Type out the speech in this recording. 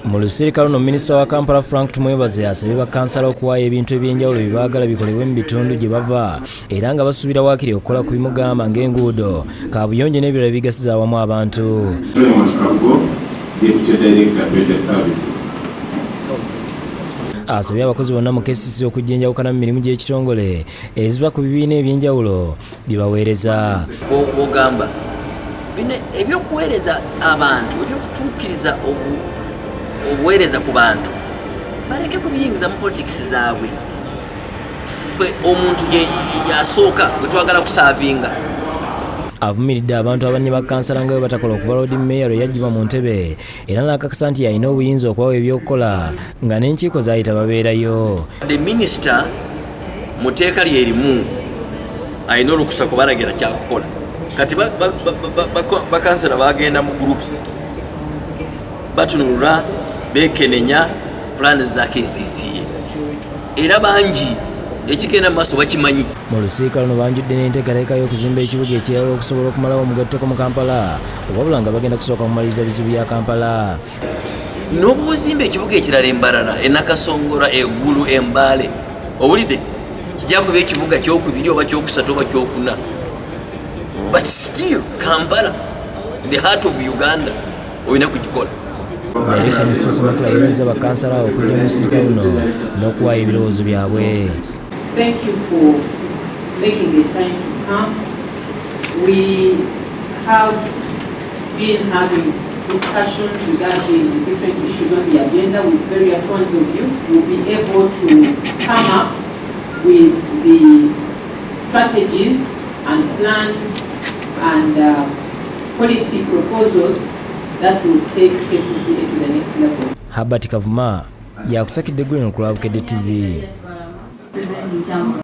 Mu luserikalo luno minisita wa Kampala Frank Tumwebaze asabye bakansala okuwaayo ebintu ebyenjawulo bye baagala bikolebwe mu bitundu gye bava era nga basuubira waakiri okukola ku bimugamba ng'enguudo, kaabuyonjo n'ebirala bigasiza awamu abantu. Asabye abakozi bonna mu KCCA okujja enjawukana mu mirimu gy'ekitongole eziva ku bibiina ebyenjawulo bye baweereza. Ogamba bino ebyokuweereza abantu, ebyokutuukiriza obuweereza ku bantu baleke kubiyingiza mu politics zaabwe. Ffe omuntu yasooka gwe twagala kusaavinga. Avumiridde abantu abanne ba kansala nga bwe batakola okuva Lord Mayor yaggyibwa mu ntebe era n'akakasa nti yalina obuyinza okubawa ebyokukola nga n'enkiiko zaayita babeerayo. The minister mu tteeka lye erimu alina olukusa kubalagira kyakukola. Kati bakansala bagenda mu groups batunulula bekenenya plans za KCCA era bangi ekigenda mu maaso bakimanyi. Mu lusiikalo luno banjudde n'enteekateeka y'okuzimba ekibuga ekirala okusobola okumalawo omugatteko mu Kampala wabula nga bagenda kusooka kumaliriza bizibu bya Kampala. N'obuzimba ekibuga ekirala Embarara, Nakasongola, Eggulu, Embaale owulidde kijja kuba ekibuga kyokubiri oba kyokusatu oba kyokuna. But still Kampala, the heart of Uganda, olina kugikola. Director Musisi Makula ayiriza bakansala okujja mu lusiikalo luno n'okuwaayo ebirowoozo byabwe. Thank you for making the time to come. We have been having discussions regarding the different issues on the agenda with various ones of you. We'll be able to come up with the strategies and plans and policy proposals that will take KCCA to the next level. Habati Kavuma yakusakidde Green ku Bukedde TV.